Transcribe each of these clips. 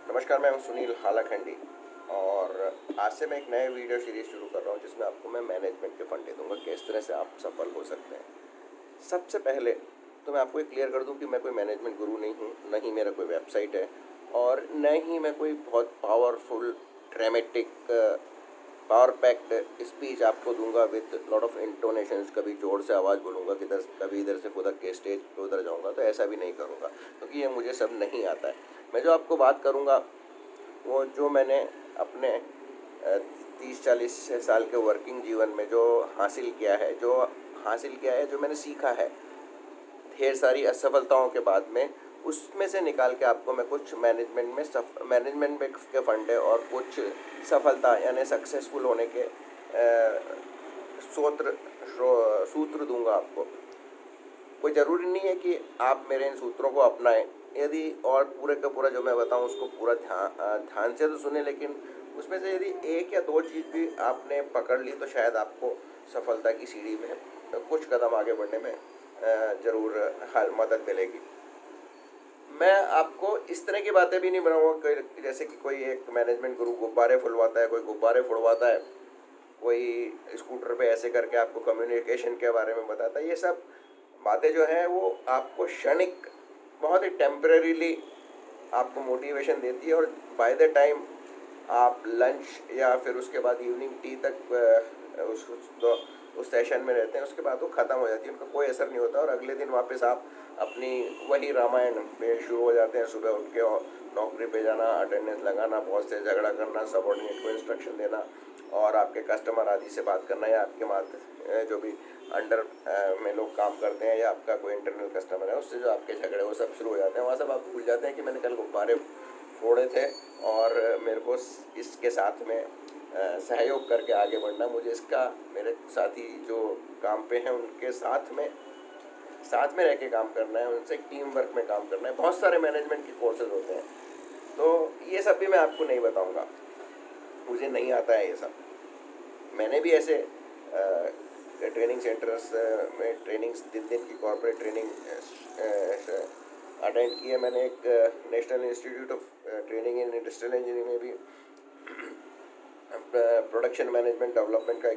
नमस्कार, मैं हूं सुनील हालाखंडी और आज से मैं एक नए वीडियो सीरीज शुरू कर रहा हूं जिसमें आपको मैं मैनेजमेंट के फंडे दूंगा, किस तरह से आप सफल हो सकते हैं। सबसे पहले तो मैं आपको एक क्लियर कर दूं कि मैं कोई मैनेजमेंट गुरु नहीं हूं, न ही मेरा कोई वेबसाइट है और न ही मैं कोई बहुत powerful dramatic power packed speech आपको दूंगा विद लॉट ऑफ इंटोनेशंस। कभी जोर से आवाज़ बोलूँगा, किधर कभी इधर से खुदा के स्टेज पे उधर जाऊँगा, तो ऐसा भी नहीं करूँगा क्योंकि ये मुझे सब नहीं आता है। मैं जो आपको बात करूँगा वो जो मैंने अपने 30-40 साल के वर्किंग जीवन में जो हासिल किया है, जो मैंने सीखा है ढेर सारी असफलताओं के बाद में, उसमें से निकाल के आपको मैं कुछ मैनेजमेंट में के फंडे और कुछ सफलता यानी सक्सेसफुल होने के सूत्र दूंगा आपको। कोई ज़रूरी नहीं है कि आप मेरे इन सूत्रों को अपनाएं, यदि और पूरे का पूरा जो मैं बताऊं उसको पूरा ध्यान से तो सुने, लेकिन उसमें से यदि एक या दो चीज़ भी आपने पकड़ ली तो शायद आपको सफलता की सीढ़ी में कुछ कदम आगे बढ़ने में ज़रूर मदद मिलेगी। मैं आपको इस तरह की बातें भी नहीं बनाऊंगा जैसे कि कोई एक मैनेजमेंट गुरु गुब्बारे फुलवाता है, कोई गुब्बारे फुलवाता है, कोई स्कूटर पे ऐसे करके आपको कम्युनिकेशन के बारे में बताता है। ये सब बातें जो हैं वो आपको क्षणिक, बहुत ही टेम्परेरीली आपको मोटिवेशन देती है और बाय द टाइम आप लंच या फिर उसके बाद इवनिंग टी तक उस सेशन में रहते हैं, उसके बाद वो ख़त्म हो जाती है, उनका कोई असर नहीं होता और अगले दिन वापस आप अपनी वही रामायण में शुरू हो जाते हैं। सुबह उठ के नौकरी पे जाना, अटेंडेंस लगाना, बॉस से झगड़ा करना, सबऑर्डिनेट को इंस्ट्रक्शन देना और आपके कस्टमर आदि से बात करना, या आपके मात्र जो भी अंडर में लोग काम करते हैं या आपका कोई इंटरनल कस्टमर है उससे जो आपके झगड़े वो सब शुरू हो जाते हैं। वहाँ सब आप भूल जाते हैं कि मैंने कल गुब्बारे फोड़े थे और मेरे को इसके साथ में सहयोग करके आगे बढ़ना, मुझे इसका मेरे साथी जो काम पे हैं उनके साथ में रह के काम करना है, उनसे टीम वर्क में काम करना है। बहुत सारे मैनेजमेंट के कोर्सेज होते हैं, तो ये सब भी मैं आपको नहीं बताऊंगा, मुझे नहीं आता है ये सब। मैंने भी ऐसे ट्रेनिंग सेंटर्स में ट्रेनिंग्स, दिन की कॉर्पोरेट ट्रेनिंग अटेंड की है। मैंने एक national institute of training in industrial engineering में भी प्रोडक्शन मैनेजमेंट डेवलपमेंट का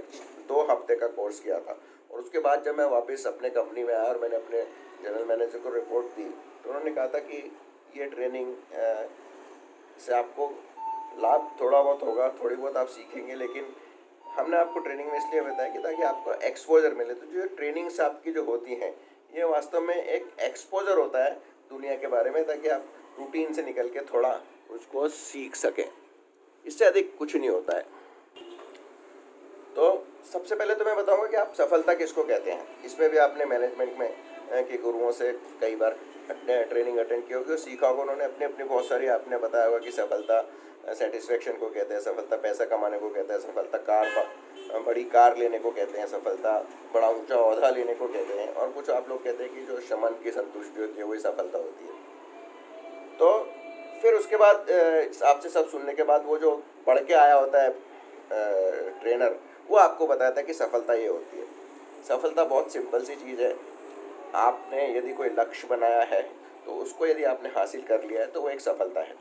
2 हफ्ते का कोर्स किया था। और उसके बाद जब मैं वापस अपने कंपनी में आया और मैंने अपने जनरल मैनेजर को रिपोर्ट दी तो उन्होंने कहा था कि ये ट्रेनिंग से आपको लाभ थोड़ा बहुत होगा, थोड़ी बहुत आप सीखेंगे, लेकिन हमने आपको ट्रेनिंग में इसलिए बताया कि ताकि आपको एक्सपोजर मिले। तो जो ट्रेनिंग्स आपकी जो होती हैं ये वास्तव में एक एक्सपोजर होता है दुनिया के बारे में, ताकि आप रूटीन से निकल के थोड़ा उसको सीख सकें। इससे अधिक कुछ नहीं होता है। तो सबसे पहले तो मैं बताऊंगा कि आप सफलता किसको कहते हैं। इसमें भी आपने मैनेजमेंट में के गुरुओं से कई बार ट्रेनिंग अटेंड की होगी और सीखा होगा, उन्होंने अपनी बहुत सारी आपने बताया होगा कि सफलता सेटिस्फेक्शन को कहते हैं, सफलता पैसा कमाने को कहते हैं, सफलता बड़ी कार लेने को कहते हैं, सफलता बड़ा ऊंचा ओहदा लेने को कहते हैं, और कुछ आप लोग कहते हैं कि जो शमन की संतुष्टि होती है वही सफलता होती है। तो फिर उसके बाद आपसे सब सुनने के बाद वो जो पढ़ के आया होता है ट्रेनर, वो आपको बताता है कि सफलता ये होती है। सफलता बहुत सिंपल सी चीज़ है। आपने यदि कोई लक्ष्य बनाया है तो उसको यदि आपने हासिल कर लिया है तो वो एक सफलता है।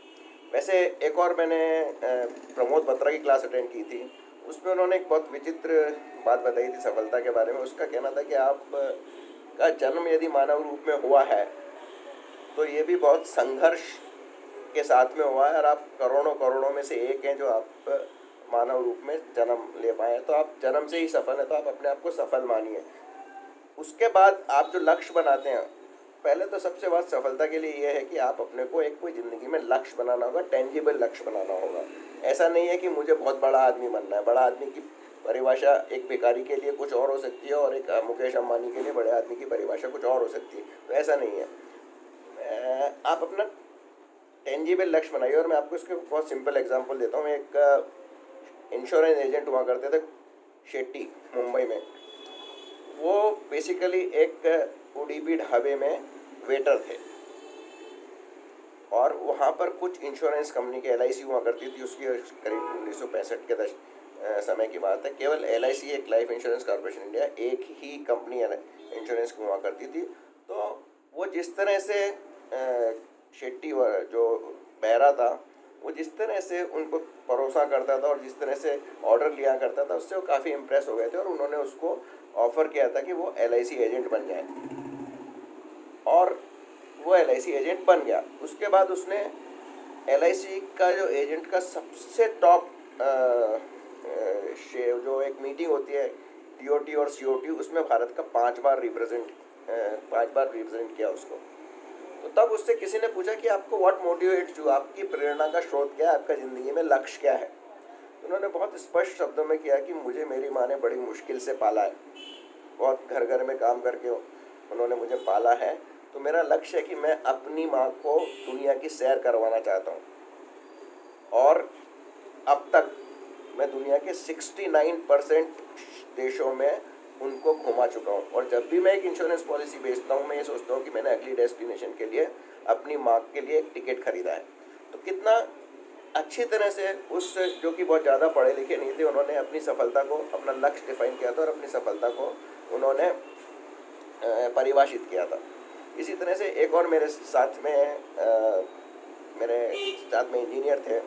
वैसे एक और मैंने प्रमोद बत्रा की क्लास अटेंड की थी, उसमें उन्होंने एक बहुत विचित्र बात बताई थी सफलता के बारे में। उसका कहना था कि आप का जन्म यदि मानव रूप में हुआ है तो ये भी बहुत संघर्ष के साथ में हुआ है, और आप करोड़ों में से एक हैं जो आप मानव रूप में जन्म ले पाए हैं। तो आप जन्म से ही सफल हैं, तो आप अपने आप को सफल मानिए। उसके बाद आप जो लक्ष्य बनाते हैं, पहले तो सबसे बात सफलता के लिए ये है कि आप अपने को एक कोई ज़िंदगी में लक्ष्य बनाना होगा, टेंजिबल लक्ष्य बनाना होगा। ऐसा नहीं है कि मुझे बहुत बड़ा आदमी बनना है। बड़ा आदमी की परिभाषा एक भिखारी के लिए कुछ और हो सकती है और एक मुकेश अंबानी के लिए बड़े आदमी की परिभाषा कुछ और हो सकती है। तो ऐसा नहीं है, आप अपना टेंजिबल लक्ष्य बनाइए। और मैं आपको इसके बहुत सिंपल एग्जांपल देता हूँ। एक इंश्योरेंस एजेंट हुआ करते थे शेट्टी, मुंबई में। वो बेसिकली एक उडीपी ढाबे में वेटर थे और वहाँ पर कुछ इंश्योरेंस कंपनी के LIC हुआ करती थी। उसकी करीब 1965 के समय की बात है। केवल LIC, एक लाइफ इंश्योरेंस कॉर्पोरेशन इंडिया, एक ही कंपनी इंश्योरेंस की हुआ करती थी। तो वो जिस तरह से शेट्टी जो बहरा था वो जिस तरह से उनको परोसा करता था और जिस तरह से ऑर्डर लिया करता था, उससे वो काफ़ी इम्प्रेस हो गए थे और उन्होंने उसको ऑफ़र किया था कि वो LIC एजेंट बन जाए, और वो LIC एजेंट बन गया। उसके बाद उसने LIC का जो एजेंट का सबसे टॉप जो एक मीटिंग होती है TOT और COT, उसमें भारत का 5 बार रिप्रेजेंट किया उसको। तो तब उससे किसी ने पूछा कि आपको व्हाट मोटिवेट्स यू, आपकी प्रेरणा का स्रोत क्या है, आपका ज़िंदगी में लक्ष्य क्या है। तो उन्होंने बहुत स्पष्ट शब्दों में किया कि मुझे मेरी माँ ने बड़ी मुश्किल से पाला है, बहुत घर घर में काम करके उन्होंने मुझे पाला है, तो मेरा लक्ष्य है कि मैं अपनी माँ को दुनिया की सैर करवाना चाहता हूँ। और अब तक मैं दुनिया के 69% देशों में उनको घुमा चुका हूँ, और जब भी मैं एक इंश्योरेंस पॉलिसी बेचता हूँ, मैं ये सोचता हूँ कि मैंने अगली डेस्टिनेशन के लिए अपनी माँ के लिए एक टिकट खरीदा है। तो कितना अच्छी तरह से उस जो कि बहुत ज़्यादा पढ़े लिखे नहीं थे, उन्होंने अपनी सफलता को, अपना लक्ष्य डिफाइन किया था और अपनी सफलता को उन्होंने परिभाषित किया था। इसी तरह से एक और मेरे साथ में इंजीनियर थे,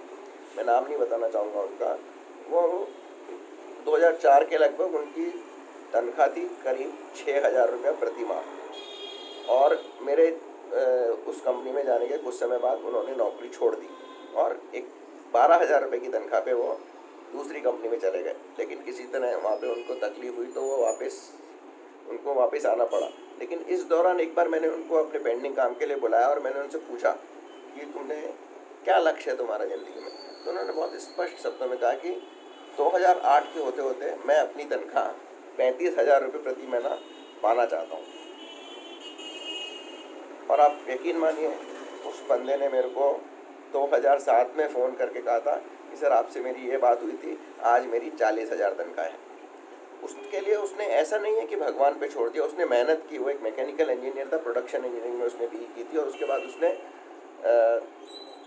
मैं नाम नहीं बताना चाहूँगा उनका। वो 2004 के लगभग उनकी तनख्वाह थी करीब 6,000 रुपये प्रति माह, और मेरे उस कंपनी में जाने के कुछ समय बाद उन्होंने नौकरी छोड़ दी और एक 12,000 रुपये की तनख्वाह पे वो दूसरी कंपनी में चले गए। लेकिन किसी तरह वहाँ पे उनको तकलीफ हुई तो उनको वापस आना पड़ा। लेकिन इस दौरान एक बार मैंने उनको अपने पेंडिंग काम के लिए बुलाया और मैंने उनसे पूछा कि तुमने क्या लक्ष्य है तुम्हारा ज़िंदगी में। तो उन्होंने बहुत स्पष्ट शब्दों में कहा कि 2008 के होते होते मैं अपनी तनख्वाह 35,000 रुपये प्रति महीना पाना चाहता हूँ। और आप यकीन मानिए, उस बंदे ने मेरे को 2007 में फ़ोन करके कहा था कि सर आपसे मेरी ये बात हुई थी, आज मेरी 40,000 तनख्वाह है। उसके लिए उसने ऐसा नहीं है कि भगवान पे छोड़ दिया, उसने मेहनत की। वो एक मैकेनिकल इंजीनियर था, प्रोडक्शन इंजीनियरिंग में उसने BE की थी, और उसके बाद उसने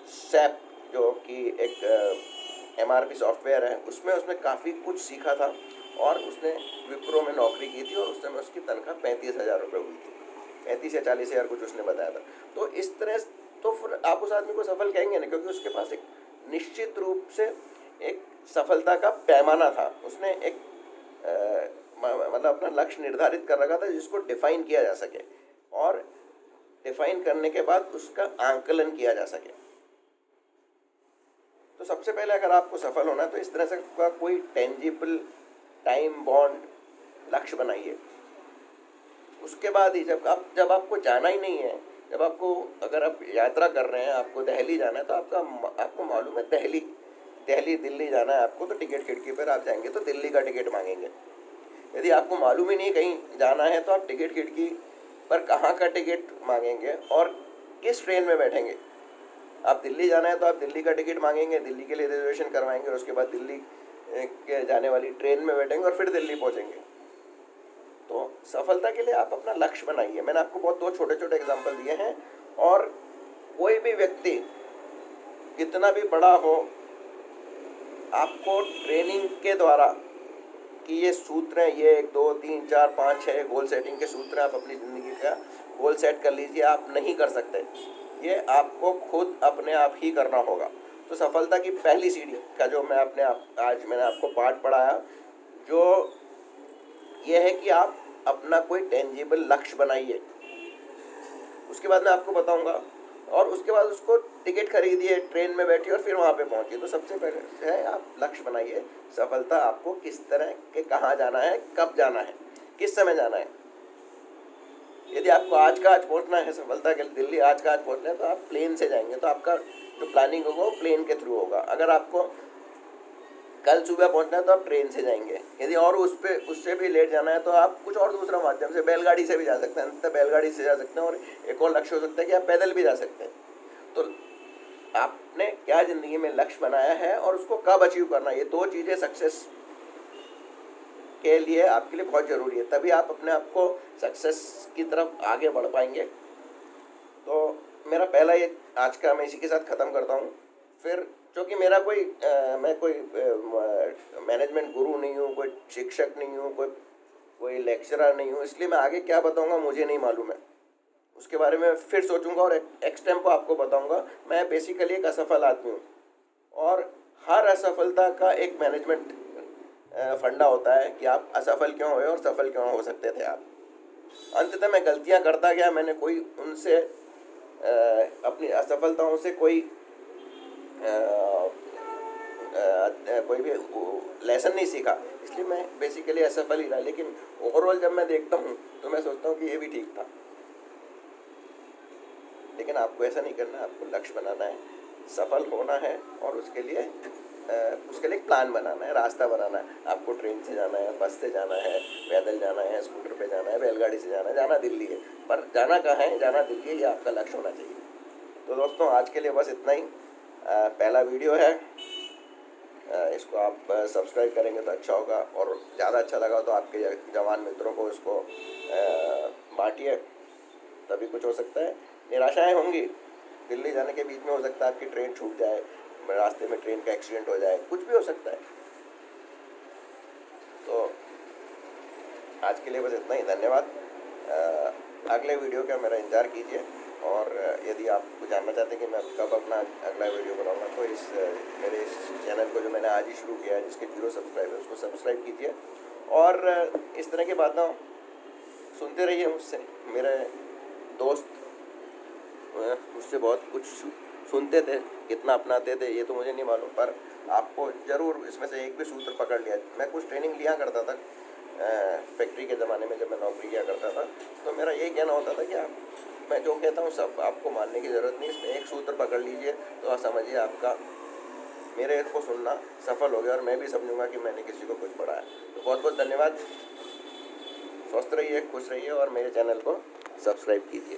SAP जो कि एक MRP सॉफ्टवेयर है, उसमें उसने काफ़ी कुछ सीखा था, और उसने विप्रो में नौकरी की थी, और उस समय उसकी तनख्वाह 35,000 रुपये हुई थी, 35 या 40,000 कुछ उसने बताया था। तो इस तरह तो फिर आप उस आदमी को सफल कहेंगे ना, क्योंकि उसके पास एक निश्चित रूप से एक सफलता का पैमाना था। उसने एक मतलब अपना लक्ष्य निर्धारित कर रखा था जिसको डिफाइन किया जा सके, और डिफाइन करने के बाद उसका आंकलन किया जा सके। तो सबसे पहले अगर आपको सफल होना है तो इस तरह से का कोई टेंजिबल टाइम बॉन्ड लक्ष्य बनाइए। उसके बाद ही जब आपको जाना ही नहीं है, अगर आप यात्रा कर रहे हैं, आपको दिल्ली जाना है, तो आपको मालूम है दिल्ली जाना है आपको, तो टिकट खिड़की पर आप जाएंगे तो दिल्ली का टिकट मांगेंगे। यदि आपको मालूम ही नहीं कहीं जाना है तो आप टिकट खिड़की पर कहाँ का टिकट मांगेंगे और किस ट्रेन में बैठेंगे। आप दिल्ली जाना है तो आप दिल्ली का टिकट मांगेंगे, दिल्ली के लिए रिजर्वेशन करवाएंगे, और उसके बाद दिल्ली के जाने वाली ट्रेन में बैठेंगे और फिर दिल्ली पहुँचेंगे। तो सफलता के लिए आप अपना लक्ष्य बनाइए। मैंने आपको बहुत 2 छोटे छोटे एग्जाम्पल दिए हैं, और कोई भी व्यक्ति कितना भी बड़ा हो, आपको ट्रेनिंग के द्वारा कि ये सूत्र हैं, ये 1 2 3 4 5 6 गोल सेटिंग के सूत्र हैं, आप अपनी ज़िंदगी का गोल सेट कर लीजिए। आप नहीं कर सकते, ये आपको खुद अपने आप ही करना होगा। तो सफलता की पहली सीढ़ी का जो आज मैंने आपको पाठ पढ़ाया, जो ये है कि आप अपना कोई टेंजिबल लक्ष्य बनाइए। उसके बाद मैं आपको बताऊंगा, और उसके बाद उसको टिकट खरीदिए, ट्रेन में बैठिए और फिर वहाँ पे पहुँचिए। तो सबसे पहले है आप लक्ष्य बनाइए। सफलता आपको किस तरह के, कहाँ जाना है, कब जाना है, किस समय जाना है। यदि आपको आज का आज पहुँचना है सफलता के लिए, दिल्ली आज का आज पहुँचना है, तो आप प्लेन से जाएंगे, तो आपका जो प्लानिंग होगा वो प्लेन के थ्रू होगा। अगर आपको कल सुबह पहुँचना है तो आप ट्रेन से जाएंगे। यदि और उससे भी लेट जाना है तो आप कुछ और दूसरा माध्यम से, बैलगाड़ी से भी जा सकते हैं, अंततः बैलगाड़ी से जा सकते हैं, और एक और लक्ष्य हो सकता है कि आप पैदल भी जा सकते हैं। तो आपने क्या ज़िंदगी में लक्ष्य बनाया है और उसको कब अचीव करना है, ये 2 चीज़ें सक्सेस के लिए आपके लिए बहुत ज़रूरी है। तभी आप अपने आप को सक्सेस की तरफ आगे बढ़ पाएंगे। तो मेरा पहला ये आज का मैं इसी के साथ ख़त्म करता हूँ। फिर क्योंकि मेरा मैं कोई मैनेजमेंट गुरु नहीं हूँ, कोई शिक्षक नहीं हूँ, कोई लेक्चरर नहीं हूँ, इसलिए मैं आगे क्या बताऊँगा मुझे नहीं मालूम है। उसके बारे में फिर सोचूंगा और एक्स टेम्पो आपको बताऊंगा। मैं बेसिकली एक असफल आदमी हूँ, और हर असफलता का एक मैनेजमेंट फंडा होता है कि आप असफल क्यों हुए और सफल क्यों हो सकते थे आप। अंततः मैं गलतियां करता गया, मैंने कोई उनसे अपनी असफलताओं से कोई कोई भी लेसन नहीं सीखा, इसलिए मैं बेसिकली असफल ही रहा। लेकिन ओवरऑल जब मैं देखता हूँ तो मैं सोचता हूँ कि ये भी ठीक था। लेकिन आपको ऐसा नहीं करना, आपको लक्ष्य बनाना है, सफल होना है और उसके लिए एक प्लान बनाना है, रास्ता बनाना है। आपको ट्रेन से जाना है, बस से जाना है, पैदल जाना है, स्कूटर पे जाना है, बैलगाड़ी से जाना है, जाना दिल्ली है, पर जाना कहाँ है, जाना दिल्ली है, ये आपका लक्ष्य होना चाहिए। तो दोस्तों आज के लिए बस इतना ही। पहला वीडियो है, इसको आप सब्सक्राइब करेंगे तो अच्छा होगा, और ज़्यादा अच्छा लगा तो आपके जवान मित्रों को इसको बांटिए, तभी कुछ हो सकता है। निराशाएं होंगी, दिल्ली जाने के बीच में हो सकता है आपकी ट्रेन छूट जाए, रास्ते में ट्रेन का एक्सीडेंट हो जाए, कुछ भी हो सकता है। तो आज के लिए बस इतना ही, धन्यवाद। अगले वीडियो का मेरा इंतजार कीजिए, और यदि आप जानना चाहते हैं कि मैं कब अपना अगला वीडियो बनाऊंगा तो मेरे इस चैनल को जो मैंने आज ही शुरू किया है, जिसके 0 सब्सक्राइब है, उसको सब्सक्राइब कीजिए, और इस तरह की बातें सुनते रहिए मुझसे। मेरे दोस्त मुझसे बहुत कुछ सुनते थे, कितना अपनाते थे ये तो मुझे नहीं मालूम, पर आपको ज़रूर इसमें से एक भी सूत्र पकड़ लिया। मैं कुछ ट्रेनिंग लिया करता था फैक्ट्री के ज़माने में, जब मैं नौकरी किया करता था, तो मेरा यही कहना होता था कि मैं जो कहता हूँ सब आपको मानने की ज़रूरत नहीं, इसमें एक सूत्र पकड़ लीजिए तो आप समझिए आपका मेरे को सुनना सफल हो गया, और मैं भी समझूंगा कि मैंने किसी को कुछ पढ़ाया। तो बहुत बहुत धन्यवाद। स्वस्थ रहिए, खुश रहिए, और मेरे चैनल को सब्सक्राइब कीजिए।